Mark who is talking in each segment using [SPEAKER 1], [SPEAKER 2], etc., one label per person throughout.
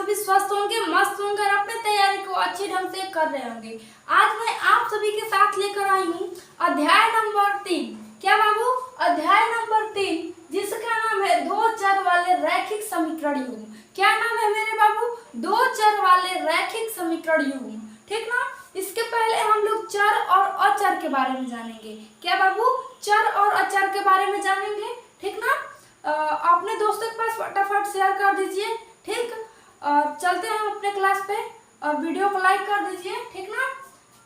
[SPEAKER 1] सभी स्वस्थ होंगे, मस्त होंगे और अपने तैयारी को अच्छे ढंग से कर रहे होंगे। आज मैं आप सभी के साथ लेकर आई हूँ अध्याय नंबर 3। क्या बाबू? अध्याय नंबर 3, जिसका नाम है दो चर वाले रैखिक समीकरण युग्म। क्या नाम है मेरे बाबू? दो चर वाले रैखिक समीकरण युग्म। ठीक ना? इसके पहले हम लोग चर और अचर के बारे में जानेंगे। क्या बाबू? चर और अचर के बारे में जानेंगे। ठीक ना? अपने दोस्तों के पास फटाफट शेयर कर दीजिए। ठीक, चलते हैं अपने क्लास पे और वीडियो को लाइक कर दीजिए। ठीक ना?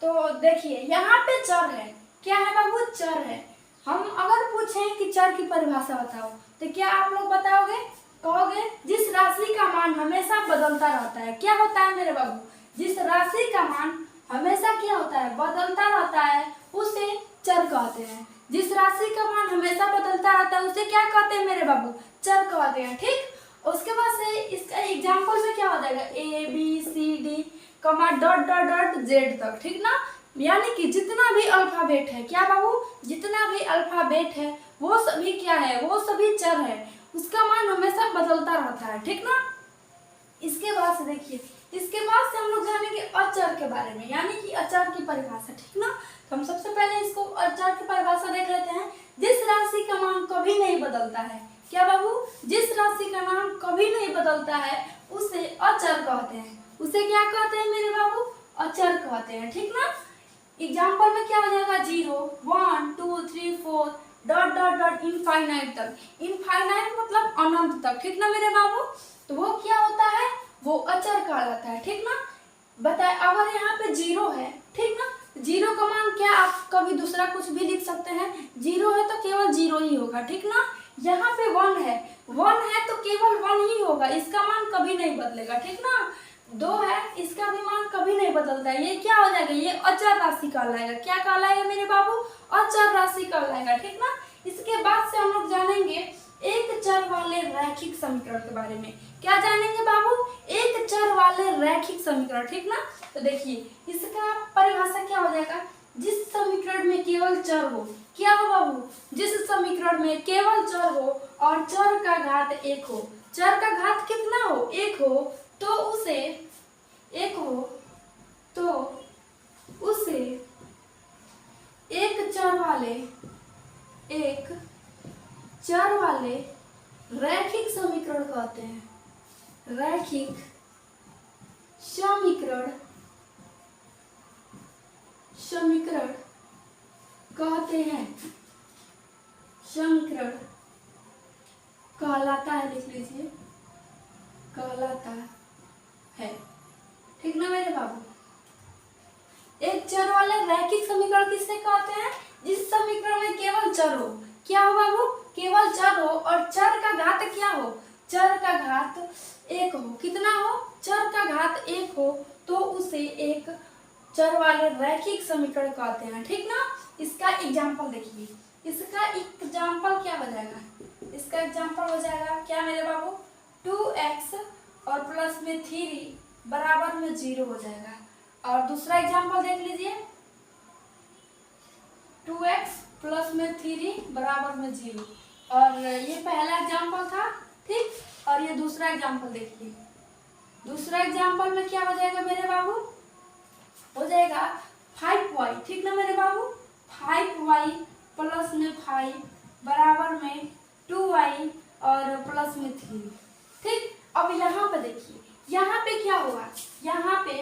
[SPEAKER 1] तो देखिए यहाँ पे चर है। क्या है बाबू? चर है। हम अगर पूछें कि चर की परिभाषा बताओ तो क्या आप लोग बताओगे? कहोगे जिस राशि का मान हमेशा बदलता रहता है। क्या होता है मेरे बाबू? जिस राशि का मान हमेशा क्या होता है? बदलता रहता है, उसे चर कहते हैं। जिस राशि का मान हमेशा बदलता रहता है उसे क्या कहते हैं मेरे बाबू? चर कहते हैं। ठीक, उसके बाद से इसका एग्जाम्पल में क्या हो जाएगा? ए बी सी डी कमा डॉट डॉट डॉट जेड तक। ठीक ना? यानी कि जितना भी अल्फाबेट है, क्या बाबू? जितना भी अल्फाबेट है वो सभी क्या है? वो सभी चर है। उसका मान हमेशा बदलता रहता है। ठीक ना? इसके बाद से देखिए, इसके बाद से हम लोग जानेंगे अचर के बारे में, यानी कि अचर की परिभाषा। ठीक ना? तो हम सबसे पहले इसको अचर की परिभाषा देख लेते हैं। जिस राशि का मान कभी नहीं बदलता है। क्या बाबू? जिस राशि का मान कभी नहीं बदलता है उसे अचर कहते हैं। उसे क्या कहते हैं मेरे बाबू? अचर कहते हैं। ठीक ना? एग्जाम्पल में क्या हो जाएगा? 0 1 2 3 4 डॉट डॉट डॉट इनफाइनाइट तक। इनफाइनाइट मतलब अनंत तक। ठीक ना मेरे बाबू? तो वो क्या होता है? वो अचर कहलाता है। ठीक ना? बताए, अगर यहाँ पे 0 है, ठीक ना, 0 का मान क्या आप कभी दूसरा कुछ भी लिख सकते हैं? 0 है तो केवल 0 ही होगा। ठीक ना? यहाँ पे 1 है, 1 है तो केवल 1 ही होगा, इसका मान कभी नहीं बदलेगा। ठीक ना? 2 है, इसका भी मान कभी नहीं बदलता है। ये क्या हो जाएगा? ये अचर राशि कहलाएगा। क्या कहलाएगा मेरे बाबू? अचर राशि कहलाएगा। ठीक ना? इसके बाद से हम लोग जानेंगे एक चर वाले रैखिक समीकरण के बारे में। क्या जानेंगे बाबू? एक चर वाले रैखिक समीकरण। ठीक ना? तो देखिए इसका परिभाषा क्या हो जाएगा? जिस समीकरण में केवल चर हो। क्या हो बाबू? जिस समीकरण में केवल चर हो और चर का घात 1 हो। चर का घात कितना हो? 1 हो तो उसे एक चर वाले रैखिक समीकरण कहते हैं। रैखिक समीकरण कहते हैं। समीकरण कहलाता है, लिख लीजिए, कहलाता है। ठीक ना मेरे बाबू? एक चर वाले रैखिक समीकरण किससे कहते हैं? जिस समीकरण में केवल चर हो। क्या हो बाबू? केवल चर हो और चर का घात क्या हो? चर का घात 1 हो। कितना हो? चर का घात 1 हो तो उसे एक चर वाले रैखिक समीकरण कहते हैं। ठीक ना? इसका एग्जाम्पल देखिए। इसका एग्जाम्पल क्या हो जाएगा? इसका एग्जाम्पल हो जाएगा क्या मेरे बाबू? 2x और प्लस में 3 बराबर में 0 हो जाएगा। और दूसरा एग्जाम्पल देख लीजिए, 2x प्लस में 3 बराबर में 0। और ये पहला एग्जाम्पल था। ठीक, और ये दूसरा एग्जाम्पल देखिए। दूसरा एग्जाम्पल में क्या हो जाएगा मेरे बाबू? हो जाएगा 5y। ठीक ना मेरे बाबू? 5y प्लस में 5 बराबर में 2y और प्लस में 3। ठीक, अब यहाँ पे देखिए, यहाँ पे क्या होगा? यहाँ पे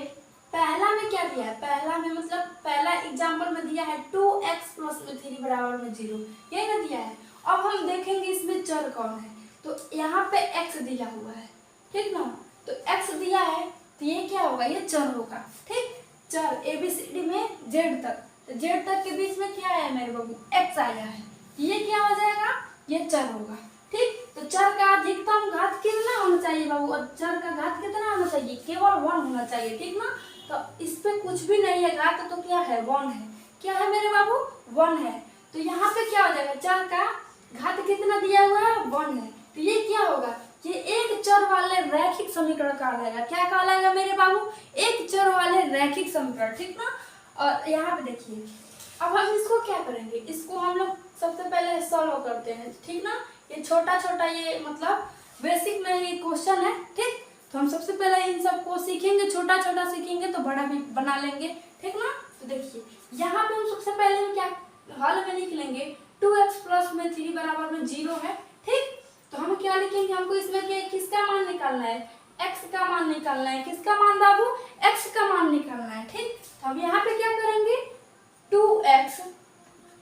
[SPEAKER 1] पहला में क्या दिया है? पहला में मतलब पहला एग्जाम्पल में दिया है 2x प्लस में 3 बराबर में 0, ये ना दिया है। अब हम देखेंगे इसमें चर कौन है, तो यहाँ पे x दिया हुआ है। ठीक ना? तो x दिया है तो ये क्या होगा? ये चर होगा। ठीक, चर ABCD में z तक, तो z तक के बीच में क्या है मेरे बाबू? x आया है, ये क्या हो जाएगा? ये चर होगा। ठीक, तो चर का अधिकतम घात कितना होना चाहिए बाबू? और चर का घात कितना होना चाहिए? केवल 1 होना चाहिए। ठीक ना? तो इस पे कुछ भी नहीं है घात, तो क्या है? 1 है। क्या है मेरे बाबू? 1 है। तो यहाँ पे क्या हो जाएगा? चर का घात कितना दिया हुआ है? 1 है। तो ये क्या होगा? ये एक चर वाले रैखिक समीकरण कहलाएगा। क्या कहलाएगा मेरे बाबू? एक चर वाले रैखिक समीकरण। ठीक ना? और यहाँ पे देखिए, अब हम इसको क्या करेंगे? इसको हम लोग सबसे पहले सॉल्व करते हैं। ठीक ना? ये छोटा छोटा ये मतलब बेसिक में ये क्वेश्चन है। ठीक, तो हम सबसे पहले इन सबको सीखेंगे, छोटा छोटा सीखेंगे तो बड़ा भी बना लेंगे, ठीक ना। तो देखिए यहाँ पे हम सबसे पहले क्या हल में लिख लेंगे 2x प्लस में 3 बराबर में 0 है, ठीक। तो हम क्या लिखेंगे, हमको इसमें क्या किसका मान निकालना है, x का मान निकालना है। किसका मान बाबू, x का मान निकालना है, ठीक। तो हम यहाँ पे क्या करेंगे 2x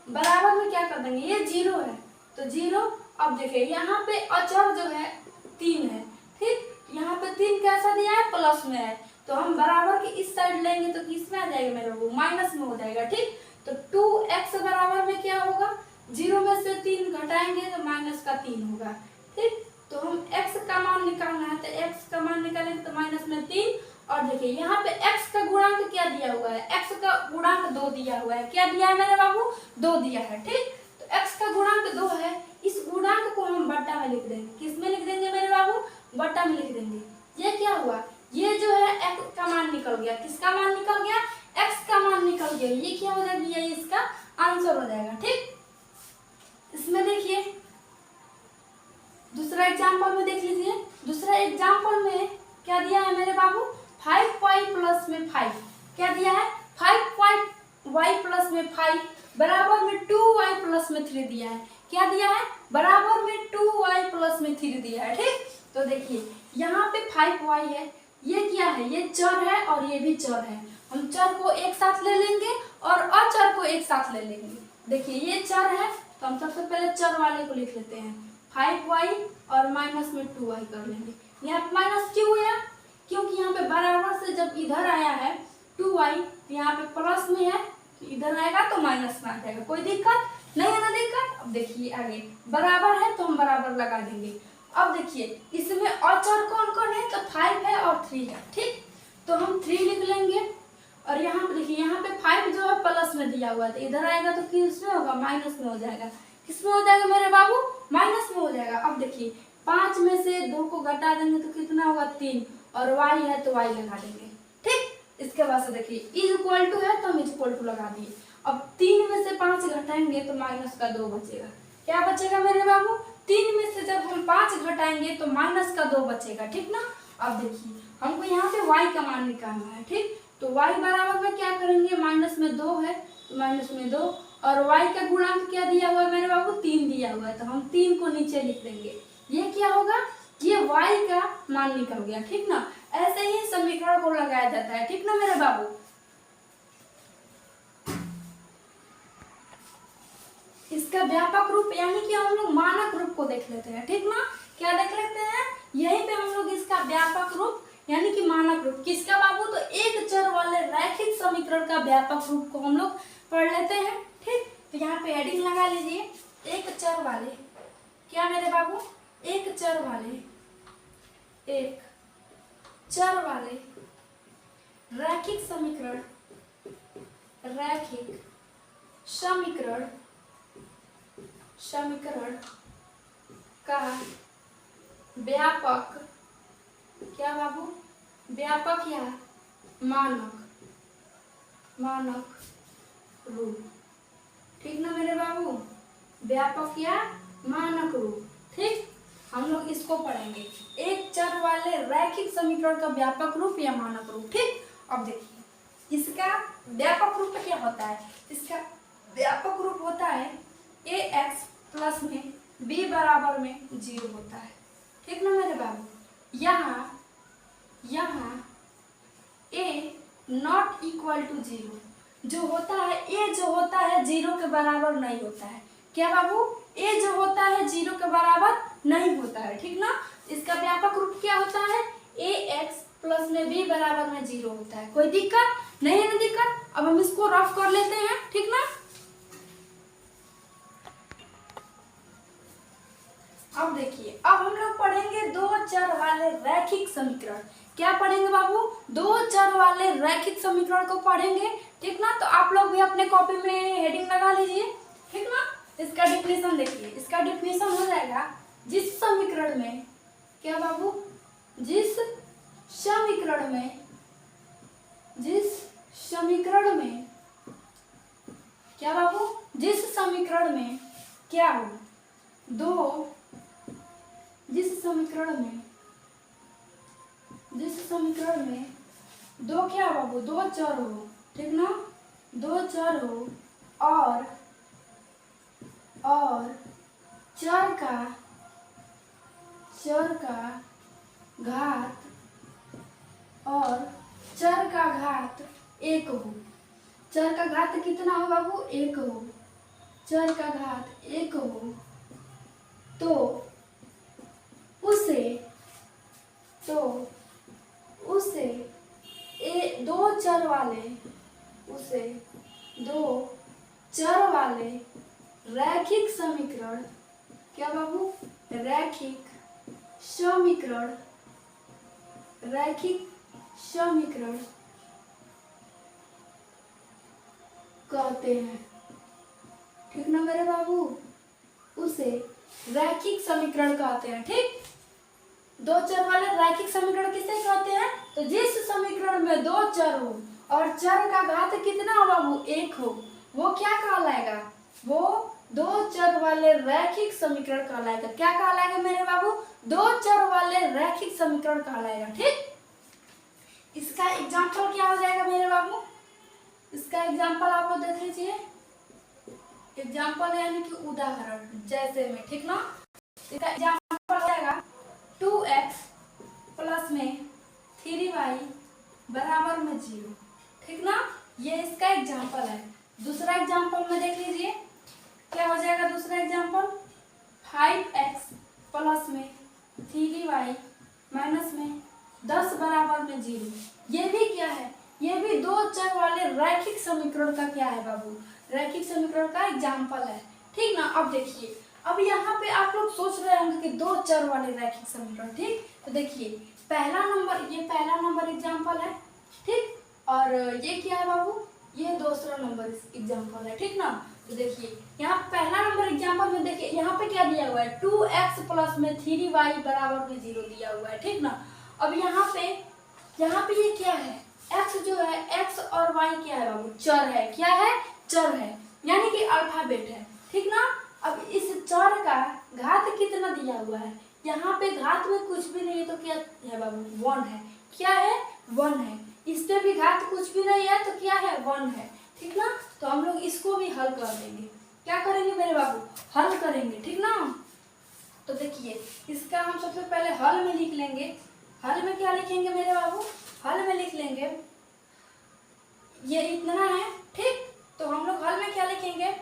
[SPEAKER 1] बराबर में क्या कर देंगे, ये 0 है तो 0। अब देखिए यहाँ पे अचर जो है 3 है, ठीक। यहाँ पे 3 कैसा दिया है, प्लस में है, तो हम बराबर के इस साइड लेंगे तो किस में आ जाएगा मेरे को, माइनस में हो जाएगा, ठीक। तो 2x बराबर में क्या होगा, 0 में से 3 घटाएंगे तो माइनस का 3 होगा, ठीक। तो हम x का मान निकालना है, तो x का मान निकालेंगे तो माइनस में 3। और देखिए यहाँ पे x का गुणांक क्या दिया हुआ है, x का गुणांक 2 दिया हुआ है। क्या दिया है मेरे बाबू, 2 दिया है, ठीक। तो x का गुणांक 2 है, इस गुणांक को हम बट्टा में लिख देंगे। किस में लिख देंगे मेरे बाबू, बट्टा में लिख देंगे। ये क्या हुआ, ये जो है x का मान निकल गया, किसका मान निकल गया, x का मान निकल गया। ये क्या हो जाएगा, ये इसका आंसर हो जाएगा, ठीक। इसमें देखिए दूसरा एग्जांपल में देख लीजिए। दूसरा एग्जांपल में क्या दिया है मेरे बाबू, 5y प्लस में 5 क्या दिया है, 5y प्लस में 5 बराबर में 2y प्लस में 3 दिया है। क्या दिया है, बराबर में 2y प्लस में 3 दिया है, ठीक। तो देखिए यहाँ पे 5y है, ये क्या है, ये चर है और ये भी चर है। हम चर को एक साथ ले लेंगे और अचर को एक साथ ले लेंगे। देखिए ये चर है तो हम सबसे पहले चर वाले को लिख लेते हैं, 5y और माइनस में 2y कर लेंगे। यहाँ पे माइनस क्यों हुआ, क्योंकि यहाँ पे बराबर से जब इधर आया है 2y तो यहाँ पे प्लस में है, तो इधर आएगा तो माइनस में आ जाएगा। कोई दिक्कत नहीं है ना, दिक्कत। अब देखिए आगे बराबर है तो हम बराबर लगा देंगे। अब देखिए इसमें अचर कौन कौन है, तो 5 है और 3 है, ठीक। तो हम 3 लिख लेंगे और यहाँ पे देखिए यहाँ पे 5 जो है प्लस में दिया हुआ है, तो इधर आएगा तो किसमें होगा, माइनस में हो जाएगा। किसमें हो जाएगा मेरे बाबू, माइनस में हो जाएगा। अब देखिए 5 में से 2 को घटा देंगे तो कितना होगा, 3, और y है तो y लगा देंगे, ठीक। इसके बाद से देखिए इज इक्वल टू है तो हम इज इक्वल टू लगा दिए। अब 3 में से 5 घटाएंगे तो माइनस का 2 बचेगा। क्या बचेगा मेरे बाबू, 3 में से जब हम 5 घटाएंगे तो माइनस का 2 बचेगा, ठीक ना। अब देखिए हमको यहाँ पे y का मान निकालना है, ठीक। तो y बराबर में क्या करेंगे, माइनस में 2 है तो माइनस में 2, और y का गुणांक क्या दिया हुआ है मेरे बाबू, 3 दिया हुआ है, तो हम 3 को नीचे लिख देंगे। ये क्या होगा, ये y का मान निकल गया, ठीक ना। ऐसे ही समीकरण को लगाया जाता है, ठीक ना मेरे बाबू। इसका व्यापक रूप यानी कि हम लोग मानक रूप को देख लेते हैं, ठीक ना। क्या देख लेते हैं, यहीं पे हम लोग इसका व्यापक रूप यानी कि मानक रूप किसका बाबू, तो एक चर वाले रैखिक समीकरण का व्यापक रूप को हम लोग पढ़ लेते हैं, ठीक। तो यहाँ पे हेडिंग लगा लीजिए, एक चर वाले, क्या मेरे बाबू, एक चर वाले रैखिक समीकरण का व्यापक, क्या बाबू, व्यापक या मानक रूप, ठीक ना मेरे बाबू, व्यापक या मानक रूप, ठीक। हम लोग इसको पढ़ेंगे, एक चर वाले रैखिक समीकरण का व्यापक रूप या मानक रूप, ठीक। अब देखिए इसका व्यापक रूप क्या होता है, इसका व्यापक रूप होता है ax प्लस में b बराबर में 0 होता है, ठीक ना मेरे बाबू। यहाँ a नॉट इक्वल टू 0 जो होता है, a जो होता है 0 के बराबर नहीं होता है। क्या बाबू, a जो होता है 0 के बराबर नहीं होता है, ठीक ना। इसका व्यापक रूप क्या होता है, ax प्लस में b बराबर में 0 होता है। कोई दिक्कत नहीं है ना, दिक्कत। अब हम इसको रफ कर लेते हैं, ठीक ना। अब देखिए अब हम लोग पढ़ेंगे दो चर वाले रैखिक समीकरण। क्या पढ़ेंगे बाबू, दो चर वाले रैखिक समीकरण को पढ़ेंगे, ठीक ना। तो आप लोग भी अपने कॉपी में हेडिंग लगा लीजिए, ठीक ना। इसका डिफिनेशन देखिए, इसका डिफिनेशन हो जाएगा, जिस समीकरण में, क्या बाबू, जिस समीकरण में क्या बाबू, जिस समीकरण में क्या हो, जिस समीकरण में जिस समीकरण में दो क्या हो बाबू, दो चर हो, ठीक ना, दो चर हो और चर का घात और चर का घात एक हो। चर का घात कितना हो बाबू, एक हो, चर का घात एक हो, तो उसे दो चर वाले रैखिक समीकरण, क्या बाबू, रैखिक समीकरण कहते हैं, ठीक ना मेरे बाबू, उसे रैखिक समीकरण कहते हैं। ठीक, दो चर वाले रैखिक समीकरण किसे कहते हैं, तो जिस समीकरण में दो चर हो और चर का घात कितना हो बाबू, एक हो, वो क्या कहलाएगा, वो दो चर वाले रैखिक समीकरण कहलाएगा। क्या कहलाएगा मेरे बाबू, दो चर वाले रैखिक समीकरण कहलाएगा। ठीक, इसका एग्जांपल क्या हो जाएगा मेरे बाबू, इसका एग्जांपल आप लोग देख लीजिए, एग्जांपल यानी कि उदाहरण जैसे में, ठीक ना, इसका एग्जांपल हो जाएगा 2x प्लस में 3y बराबर में 0, ठीक ना, ये इसका एग्जांपल है। दूसरा एग्जांपल में देख लीजिए क्या हो जाएगा, दूसरा एग्जांपल 5x प्लस में 3y माइनस में 10 बराबर में 0। ये भी क्या है, ये भी दो चर वाले रैखिक समीकरण का क्या है बाबू, रैखिक समीकरण का एग्जांपल है। ठीक ना, अब देखिए, अब यहाँ पे आप लोग सोच रहे होंगे कि दो चर वाले रैखिक समीकरण, ठीक, तो देखिए पहला नंबर, ये पहला नंबर एग्जांपल है, ठीक, और ये क्या है बाबू, ये दूसरा नंबर एग्जांपल है। ठीक ना, तो देखिए यहाँ पहला नंबर एग्जांपल में देखिए यहाँ पे क्या दिया हुआ है, 2x प्लस में 3y बराबर में 0 दिया हुआ है। ठीक ना, अब यहाँ पे ये क्या है, x जो है, x और y क्या है बाबू, चर है, क्या है, चर है, यानी कि अल्फाबेट है। ठीक ना, अब इस चर का घात कितना दिया हुआ है, यहाँ पे घात में कुछ भी नहीं है तो क्या है बाबू, 1 है, क्या है, 1 है, इस पे भी घात कुछ भी नहीं है तो क्या है, 1 है। ठीक ना, तो हम लोग इसको भी हल कर देंगे, क्या करेंगे मेरे बाबू, हल करेंगे। ठीक ना, तो देखिए इसका हम सबसे पहले हल में लिख लेंगे। हल में क्या लिखेंगे मेरे बाबू, हल में लिख लेंगे ये इतना है। ठीक, तो हम लोग हल में क्या लिखेंगे,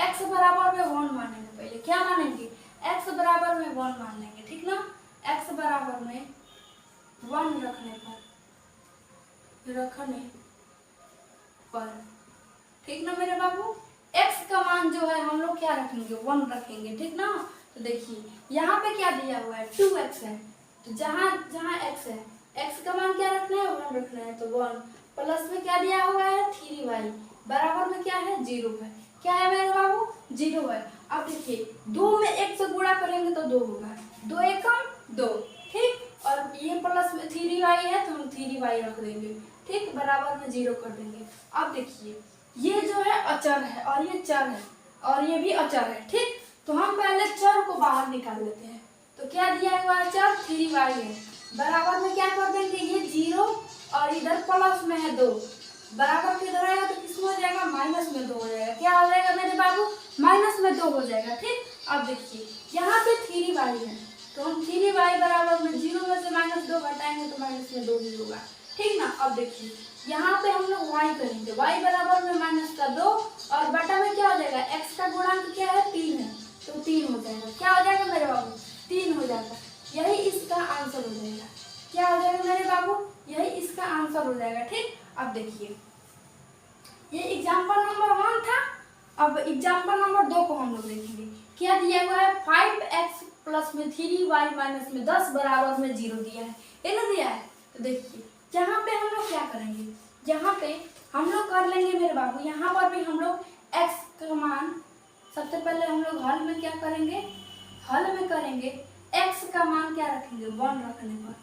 [SPEAKER 1] x बराबर में 1 मानेंगे, पहले क्या मानेंगे, x बराबर में 1 मान लेंगे। ठीक ना, x बराबर में 1 रखने पर, ठीक ना मेरे बाबू, x का मान जो है हम लोग क्या रखेंगे, 1 रखेंगे। ठीक ना, तो देखिए यहाँ पे क्या दिया हुआ है, 2x है, तो जहाँ x है, x का मान क्या रखना है, 1 रखना है, तो 1 प्लस में क्या दिया हुआ है, 3y बराबर में क्या है, 0 है, क्या है मेरे बाबू, 0 है। अब देखिए 2 में 1 से गुणा करेंगे तो 2 होगा, 2 एकम 2, ठीक, और ये प्लस में 3y है तो हम 3y रख देंगे, ठीक, बराबर में 0 कर देंगे। अब देखिए ये जो है अचर है और ये चर है और ये भी अचर है। ठीक, तो हम पहले चर को बाहर निकाल लेते हैं, तो क्या दिया हुआ है, चर 3y है, बराबर में क्या कर देंगे, ये 0 और इधर प्लस में है 2, बराबर किधर आएगा तो किसमें हो जाएगा, माइनस में 2 हो जाएगा, क्या हो जाएगा मेरे बाबू, माइनस में 2 हो जाएगा। ठीक, अब देखिए यहाँ पे 3y है तो हम 3y बराबर में 0 में से -2 घटाएंगे तो माइनस में 2 ही होगा। ठीक ना, अब देखिए यहाँ पे हम लोग y करेंगे, y बराबर में -2 और बटा में क्या हो जाएगा, x का गुणांक क्या है, 3 है, तो 3 हो जाएगा, क्या हो जाएगा मेरे बाबू, 3 हो जाएगा, यही इसका आंसर हो जाएगा। क्या हो जाएगा मेरे बाबू, यही इसका आंसर हो जाएगा। ठीक, अब देखिए ये एग्जाम्पल नंबर 1 था, अब एग्जाम्पल नंबर 2 को हम लोग देखेंगे। क्या दिया हुआ है, 5x प्लस में 3y माइनस में 10 बराबर में 0 दिया है, ये ना दिया है। तो देखिए यहाँ पे हम लोग क्या करेंगे, यहाँ पे हम लोग कर लेंगे मेरे बाबू, यहाँ पर भी हम लोग x का मान, सबसे पहले हम लोग हल में क्या करेंगे, हल में करेंगे x का मान क्या रखेंगे, 1 रखने पर।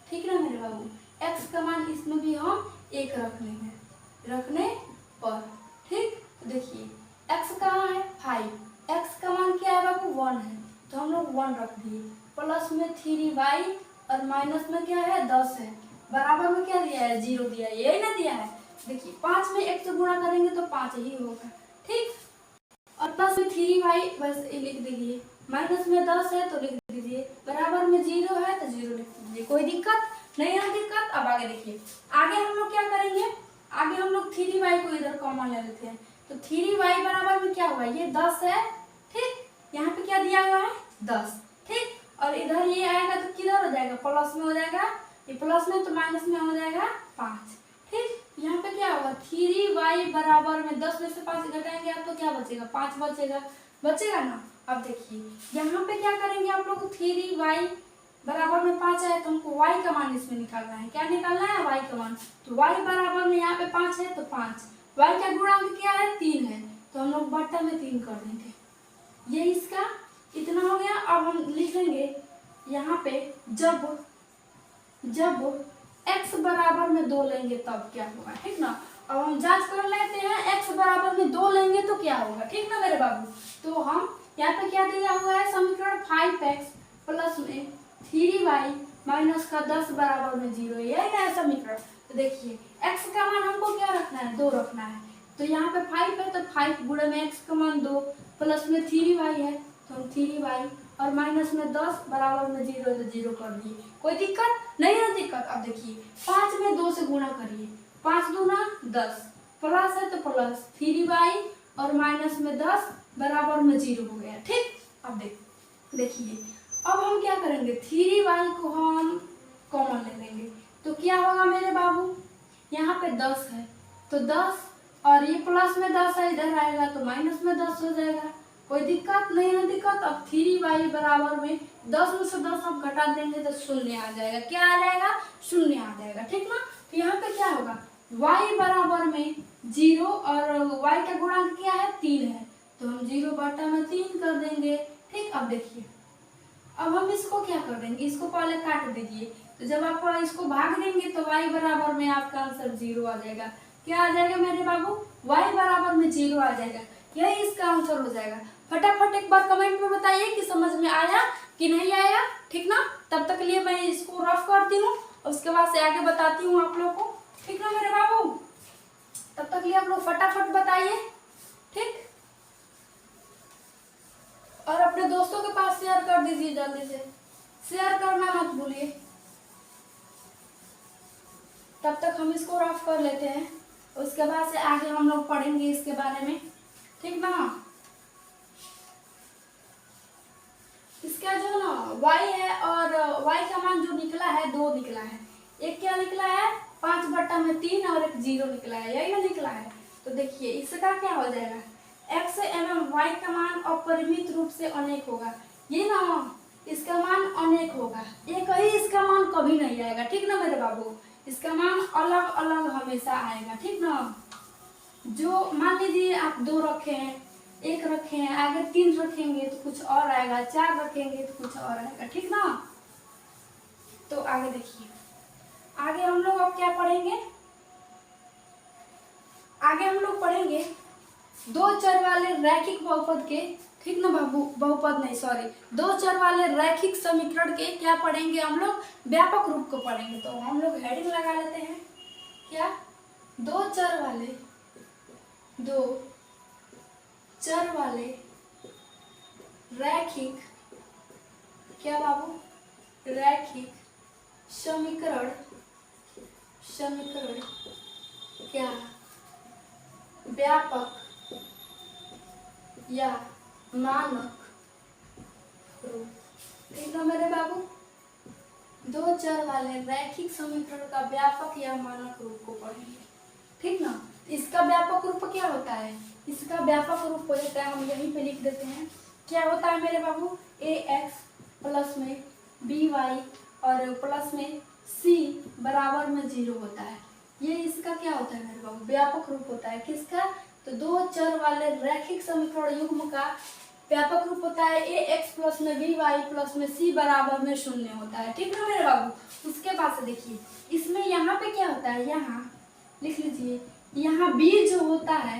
[SPEAKER 1] ठीक है मेरे बाबू, x का मान इसमें भी हम 1 रखने पर। ठीक, तो देखिए x कहाँ है, 5, x का मान क्या है बाबू, 1 है, तो हम लोग 1 रख दिए, प्लस में 3y और माइनस में क्या है 10 है, बराबर में क्या दिया है 0 दिया है, यही ना दिया है। देखिए 5 में 1 से गुणा करेंगे तो 5 ही होगा, ठीक। और प्लस में 3y बस लिख दीजिए, माइनस में 10 है तो लिख दीजिए, बराबर में 0 है तो 0 लिख दीजिए। कोई दिक्कत नहीं है? दिक्कत। अब आगे देखिए, आगे हम लोग क्या करेंगे, आगे हम लोग 3y को इधर कॉमन ले लेते हैं, तो 3y बराबर में क्या हुआ, ये 10 है, ठीक। यहाँ पे क्या दिया हुआ है 10, ठीक। और इधर ये आएगा तो किधर हो जाएगा, प्लस में हो जाएगा, ये प्लस में तो माइनस में हो जाएगा 5, ठीक। यहाँ पे क्या होगा 3y बराबर में 10 में से 5 घटाएंगे आप तो क्या बचेगा 5 बचेगा, बचेगा ना। अब देखिए यहाँ पे क्या करेंगे आप लोग, 3y बराबर में 5 है तो हमको y का मान इसमें निकालना है, क्या निकालना है y का मान। तो y बराबर में यहाँ पे 5 है तो 5, y का गुणांक क्या है 3 है, तो हम लोग बट्टा में 3 कर देंगे, ये इसका इतना हो गया। अब हम लिखेंगे यहाँ पे जब x बराबर में 2 लेंगे तब क्या होगा, ठीक ना। अब हम जांच कर लेते हैं, x बराबर में 2 लेंगे तो क्या होगा, ठीक ना मेरे बाबू। तो हम यहाँ पे क्या दिया हुआ है समीकरण 5x प्लस में 3y माइनस का 10 बराबर में 0, यही ना समीकरण। तो देखिए x का मान हमको क्या रखना है 2 रखना है, तो यहाँ पे 5 है तो 5 गुणे में x का मान 2 प्लस में 3y है तो हम 3y और माइनस में 10 बराबर में 0 तो 0 कर दिए। कोई दिक्कत नहीं है? दिक्कत। अब देखिए 5 में 2 से गुणा करिए, 5 दूना 10 प्लस है तो प्लस 3y और माइनस में 10 बराबर में 0 हो गया, ठीक। अब देखिए अब हम क्या करेंगे 3y को हम कॉमन ले लेंगे तो क्या होगा मेरे बाबू, यहाँ पे 10 है तो 10 और ये प्लस में 10 है इधर आएगा तो माइनस में 10 हो जाएगा। कोई दिक्कत नहीं है? दिक्कत। अब 3y बराबर में 10 में से 10 आप घटा देंगे तो शून्य आ जाएगा, क्या आ जाएगा शून्य आ जाएगा, ठीक ना। तो यहाँ पे क्या होगा y बराबर में 0 और y का गुणांक क्या है 3 है तो हम 0 बटा में 3 कर देंगे, ठीक। अब देखिए अब हम इसको क्या कर देंगे, इसको पहले काट दीजिए, तो जब आप इसको भाग देंगे तो y बराबर में आपका आंसर 0 आ जाएगा। क्या आ जाएगा मेरे बाबू, y बराबर में 0 आ जाएगा, यही इसका आंसर हो जाएगा। फटाफट एक बार कमेंट में बताइए कि समझ में आया कि नहीं आया, ठीक ना। तब तक लिए मैं इसको रफ करती हूँ और उसके बाद से आगे बताती हूँ आप लोग को, ठीक ना मेरे बाबू। तब तक लिए आप लोग फटाफट बताइए, ठीक। और अपने दोस्तों के पास शेयर कर दीजिए, जल्दी से शेयर करना मत भूलिए। तब तक हम इसको रफ कर लेते हैं, उसके बाद से आगे हम लोग पढ़ेंगे इसके बारे में, ठीक ना। इसका जो ना y है और y का मान जो निकला है 2 निकला है, एक क्या निकला है 5 बट्टा में 3 और एक 0 निकला है, यही ना निकला है। तो देखिए इसका क्या हो जाएगा x एवं y का मान अपरिमित रूप से अनेक होगा, ये ना इसका मान अनेक होगा, एक ही इसका मान कभी नहीं आएगा, ठीक ना मेरे बाबू। इसका मान अलग अलग हमेशा आएगा, ठीक ना। जो मान लीजिए आप 2 रखे हैं, 1 रखे हैं, आगे 3 रखेंगे तो कुछ और आएगा, 4 रखेंगे तो कुछ और आएगा, ठीक ना। तो आगे देखिए, आगे हम लोग अब क्या पढ़ेंगे, आगे हम लोग पढ़ेंगे 2 चर वाले रैखिक बहुपद के, ठीक ना बाबू, बहुपद नहीं सॉरी, 2 चर वाले रैखिक समीकरण के क्या पढ़ेंगे हम लोग, व्यापक रूप को पढ़ेंगे। तो हम लोग हेडिंग लगा लेते हैं, क्या 2 चर वाले रैखिक, क्या बाबू, रैखिक समीकरण क्या व्यापक या मानक रूप, ठीक है मेरे बाबू। 2 चर वाले रैखिक समीकरण का व्यापक या मानक रूप को पढ़ेंगे, ठीक ना। इसका व्यापक रूप क्या होता है, इसका व्यापक रूप हो जाता है, हम यहीं पे लिख देते हैं, क्या होता है मेरे बाबू, ax प्लस में by और प्लस में c बराबर में 0 होता है। ये इसका क्या होता है मेरे बाबू, व्यापक रूप होता है, किसका, तो 2 चर वाले रैखिक समीकरण युग्म का व्यापक रूप होता है ax प्लस में by प्लस में c बराबर में 0 होता है, ठीक है मेरे बाबू। उसके बाद से देखिए इसमें यहाँ पे क्या होता है, यहाँ लिख लीजिए, यहाँ b जो होता है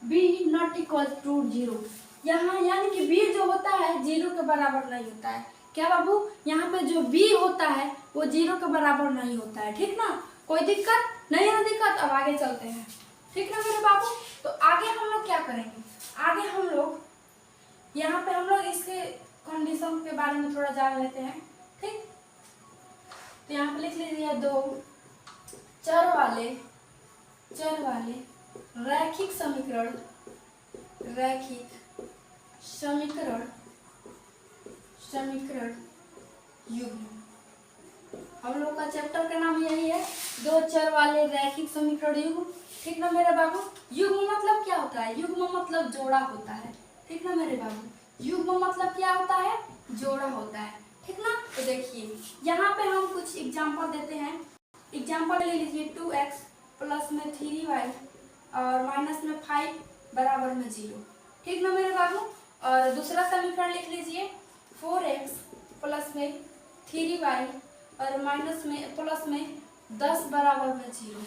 [SPEAKER 1] b नॉट इक्वल टू 0, यहाँ यानी कि b जो होता है 0 के बराबर नहीं होता है, क्या बाबू, यहाँ पे जो b होता है वो 0 के बराबर नहीं होता है, ठीक ना। कोई दिक्कत नहीं है? दिक्कत। अब आगे चलते हैं, ठीक ना मेरे बाबू। तो आगे हम लोग क्या करेंगे, आगे हम लोग यहाँ पे हम लोग इसके कंडीशन के बारे में थोड़ा जान लेते हैं, ठीक। तो यहाँ पे लिख लीजिए, दो चर वाले रैखिक समीकरण युग्म। हम लोग का चैप्टर का नाम यही है, दो चर वाले रैखिक समीकरण युग्म, ठीक ना मेरे बाबू। युग्म मतलब क्या होता है, युग्म मतलब जोड़ा होता है, ठीक ना मेरे बाबू। युग्म मतलब क्या होता है, जोड़ा होता है, ठीक ना। तो देखिए यहाँ पे हम कुछ एग्जांपल देते हैं। एग्जांपल ले लीजिए, 2x प्लस में 3y और माइनस में 5 बराबर में 0, ठीक ना मेरे बाबू। और दूसरा समीकरण लिख लीजिए, 4x प्लस में 3y और माइनस में प्लस में 10 बराबर में 0।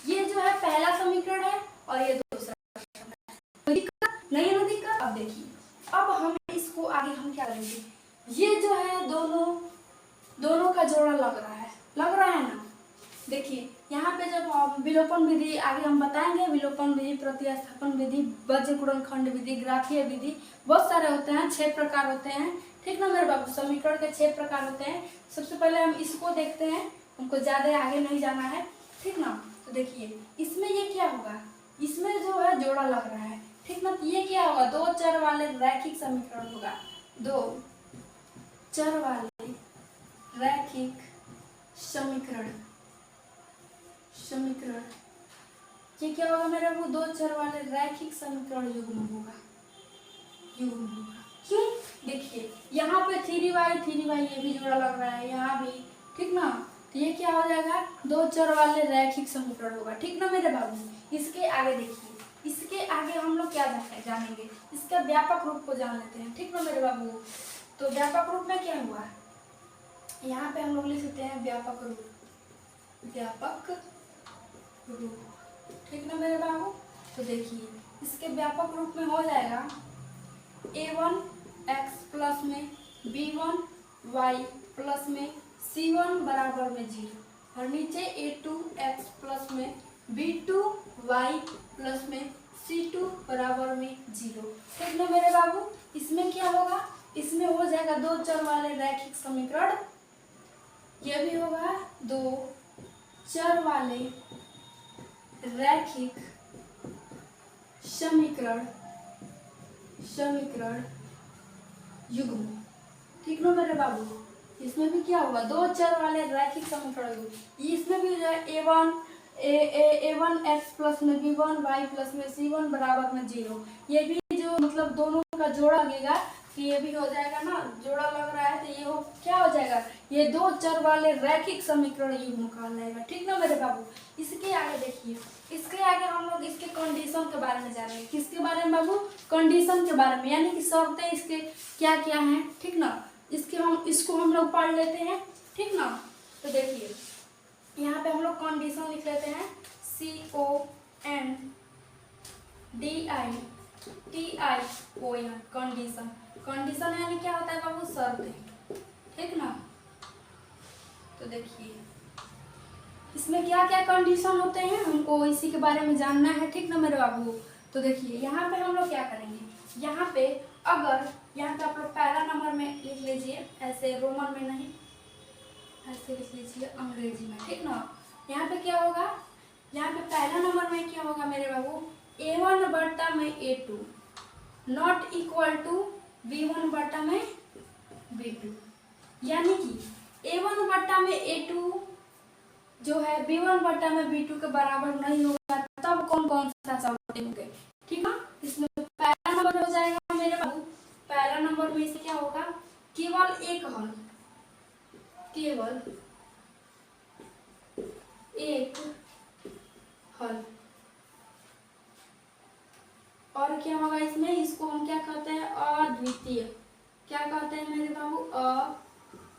[SPEAKER 1] ये जो है पहला समीकरण है और ये दूसरा समीकरण। दिक्कत नहीं है ना, दिक्कत। अब देखिए, अब हम इसको आगे हम क्या करेंगे, ये जो है दोनों का जोड़ा लग रहा है ना। देखिए यहाँ पे जब विलोपन विधि आगे हम बताएंगे, विलोपन विधि, प्रतिस्थापन विधि, वज्र गुणनखंड विधि, ग्राफीय विधि, बहुत सारे होते हैं, 6 प्रकार होते हैं, ठीक ना मेरे बाबू। समीकरण के 6 प्रकार होते हैं। सबसे पहले हम इसको देखते हैं, हमको ज्यादा आगे नहीं जाना है, ठीक ना। तो देखिए इसमें ये क्या होगा, इसमें जो है जोड़ा लग रहा है, ठीक ना। तो ये क्या होगा, दो चर वाले रैखिक समीकरण होगा, दो चर वाले रैखिक समीकरण। ये क्या होगा मेरा, वो दो चर वाले रैखिक समीकरण युग्म होगा। क्यों, देखिए यहाँ पे 3y ये भी जोड़ा लग रहा है, यहाँ भी, ठीक ना। तो ये क्या हो जाएगा, दो चर वाले रैखिक समीकरण होगा, ठीक ना मेरे बाबू। इसके आगे देखिए, इसके आगे हम लोग क्या जानेंगे, इसका व्यापक रूप को जान लेते हैं, ठीक ना मेरे बाबू। तो व्यापक रूप में क्या हुआ, यहाँ पे हम लोग लिख सकते हैं व्यापक रूप, ठीक ना मेरे बाबू। तो देखिए इसके व्यापक रूप में हो जाएगा, a1x प्लस में b1y प्लस में c1 बराबर में 0 और नीचे a2x प्लस में b2y प्लस में c2 बराबर में 0, ठीक ना मेरे बाबू। इसमें क्या होगा, इसमें हो जाएगा दो चर वाले रैखिक समीकरण, यह भी होगा दो चर वाले रैखिक समीकरण युग्म, ठीक ना मेरे बाबू। इसमें भी क्या होगा, दो चर वाले रैखिक समीकरण युग्म। इसमें भी हो जाए a1 x प्लस में b1 y प्लस में c1 बराबर में 0। ये भी जो मतलब दोनों का जोड़ा लगेगा, कि ये भी हो जाएगा ना, जोड़ा लग रहा है, तो ये क्या हो जाएगा, ये दो चर वाले रैखिक समीकरण युग्म कहलाएगा, ठीक ना मेरे बाबू। इसके आगे देखिए, इसके आगे हम लोग इसके कंडीशन के बारे में जानेंगे। किसके बारे में बाबू, कंडीशन के बारे में, यानी कि शर्तें इसके क्या क्या हैं, ठीक ना। इसको हम लोग पढ़ लेते हैं, ठीक ना। तो देखिए यहाँ पे हम लोग कंडीशन लिख लेते हैं, CONDITION, कंडीशन यानी क्या होता है बाबू, शर्तें, ठीक ना। तो देखिए इसमें क्या क्या कंडीशन होते हैं, हमको इसी के बारे में जानना है, ठीक ना मेरे बाबू। तो देखिए यहाँ पे हम लोग क्या करेंगे, यहाँ पे अगर यहाँ पे आप लोग पहला नंबर में लिख लीजिए, ऐसे रोमन में नहीं, ऐसे लिख लीजिए अंग्रेजी में, ठीक ना। यहाँ पे क्या होगा, यहाँ पे पहला नंबर में क्या होगा मेरे बाबू, a1 बटा में a2 not equal to b1 बटा में b2, यानी कि a1 बटा में a2 जो है b1 बटा में b2 के बराबर नहीं होगा, तब कौन कौन सा शर्तें होंगे, ठीक है। इसमें पहला नंबर हो जाएगा मेरे बाबू, पहला नंबर में से क्या होगा, केवल एक हल, केवल एक हल। और क्या होगा इसमें, इसको हम क्या कहते हैं, अद्वितीय, क्या कहते हैं मेरे बाबू,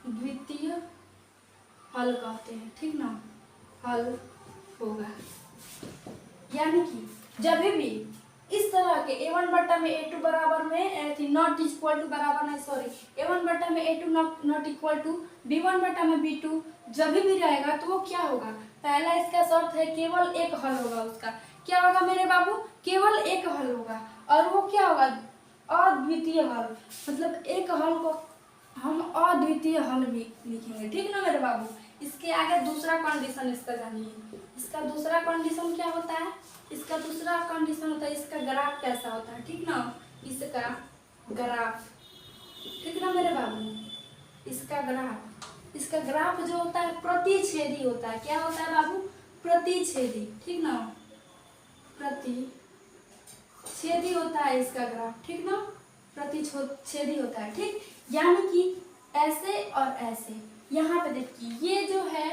[SPEAKER 1] अद्वितीय हल कहते हैं, ठीक ना, हल होगा। यानी कि जब भी इस तरह के a1 बट्टा में a2 बराबर में नॉट इक्वल टू बराबर नहीं सॉरी a1 बट्टा में a2 not equal to b1 बट्टा में b2 जब भी रहेगा तो वो क्या होगा, पहला इसका शर्त है केवल एक हल होगा उसका। क्या होगा मेरे बाबू, केवल एक हल होगा और वो क्या होगा, अद्वितीय हल। मतलब एक हल को हम अद्वितीय हल भी लिखेंगे, ठीक ना मेरे बाबू। इसके आगे दूसरा कंडीशन इसका जानिए। इसका दूसरा कंडीशन क्या होता है, इसका दूसरा कंडीशन होता है इसका ग्राफ कैसा होता है, ठीक ना, इसका ग्राफ, ठीक ना मेरे बाबू। इसका ग्राफ जो होता है प्रतिच्छेदी होता है। क्या होता है बाबू, प्रतिच्छेदी, ठीक ना, प्रतिच्छेदी होता है इसका ग्राफ, ठीक ना, प्रतिच्छेदी होता है, ठीक। यानी कि ऐसे और ऐसे, यहाँ पे देखिए ये जो है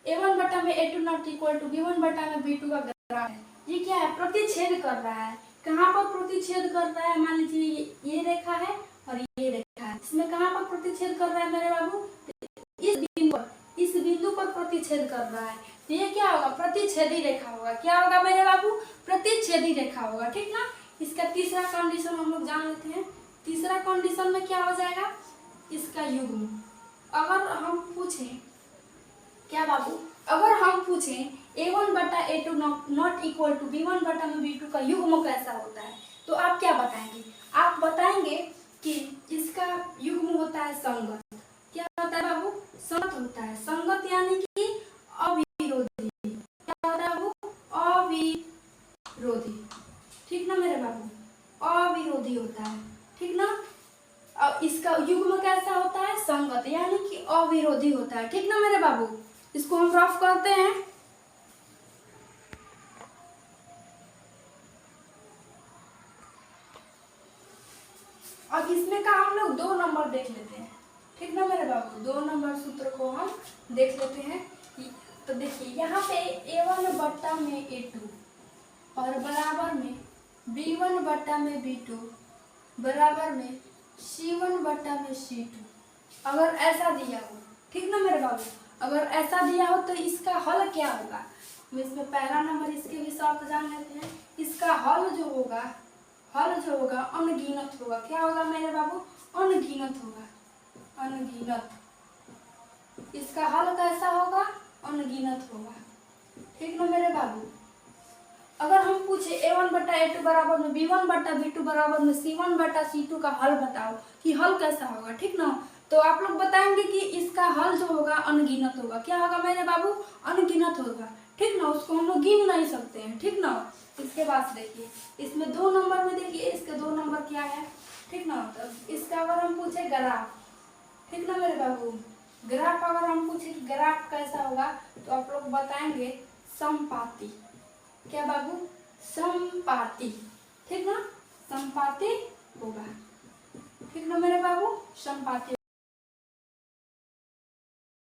[SPEAKER 1] a1 बटा में a2 not equal to b1 बटा में b2 का ग्राफ है। ये क्या है, प्रतिच्छेद कर रहा है। कहाँ पर प्रतिच्छेद कर रहा है, मान लीजिए ये रेखा है और ये रेखा है, इसमें कहाँ पर प्रतिच्छेद कर रहा है मेरे बाबू, इस बिंदु पर प्रतिच्छेद कर रहा है। तो ये क्या होगा, प्रतिच्छेदी रेखा होगा। क्या होगा मेरे बाबू, प्रतिच्छेदी रेखा होगा, ठीक ना। इसका तीसरा कंडीशन हम लोग जान लेते हैं। तीसरा कंडीशन में क्या हो जाएगा, इसका युग्म। अगर हम पूछें, क्या बाबू, अगर हम पूछें a1 बटा a2 not equal to b1 बटा में b2 का युग्म कैसा होता है, तो आप क्या बताएंगे, आप बताएंगे कि इसका युग्म होता है संगत। क्या होता है बाबू, संगत होता है। संगत यानी कि अविरोधी। क्या होता है बाबू, अविरोधी, ठीक ना मेरे बाबू, अविरोधी होता है, ठीक ना। और इसका युग्म कैसा होता है, संगत, यानी कि अविरोधी होता है, ठीक ना मेरे बाबू। इसको हम रफ करते हैं। अब इसमें का हम लोग 2 नंबर देख लेते हैं, ठीक ना मेरे बाबू। 2 नंबर सूत्र को हम देख लेते हैं। तो देखिए यहाँ पे a1 बट्टा में a2 और बराबर में b1 बट्टा में b2 बराबर में c1 बट्टा में c2, अगर ऐसा दिया हो, ठीक ना मेरे बाबू, अगर ऐसा दिया हो तो इसका हल क्या होगा। हम इसमें पहला नंबर इसके भी शर्त जान लेते हैं। इसका हल जो होगा अनगिनत होगा। क्या होगा मेरे बाबू, अनगिनत होगा, अनगिनत। इसका हल कैसा होगा, अनगिनत होगा, ठीक ना मेरे बाबू। अगर हम पूछे a1 बटा a2 बराबर में b1 बटा b2 बराबर में c1 बटा c2 का हल बताओ कि हल कैसा होगा, ठीक ना, तो आप लोग बताएंगे कि इसका हल जो होगा अनगिनत होगा। क्या होगा मेरे बाबू, अनगिनत होगा, ठीक ना, उसको हम लोग गिन नहीं सकते हैं, ठीक ना। इसके बाद देखिए इसमें 2 नंबर में देखिए इसके 2 नंबर क्या है, ठीक ना। तो इसका अगर हम पूछे ग्राफ, ठीक ना मेरे बाबू, ग्राफ अगर हम पूछे कि ग्राफ कैसा होगा तो आप लोग बताएंगे समपाती। क्या बाबू, समपाती, ठीक ना, समपाती होगा, ठीक ना मेरे बाबू, समपाती।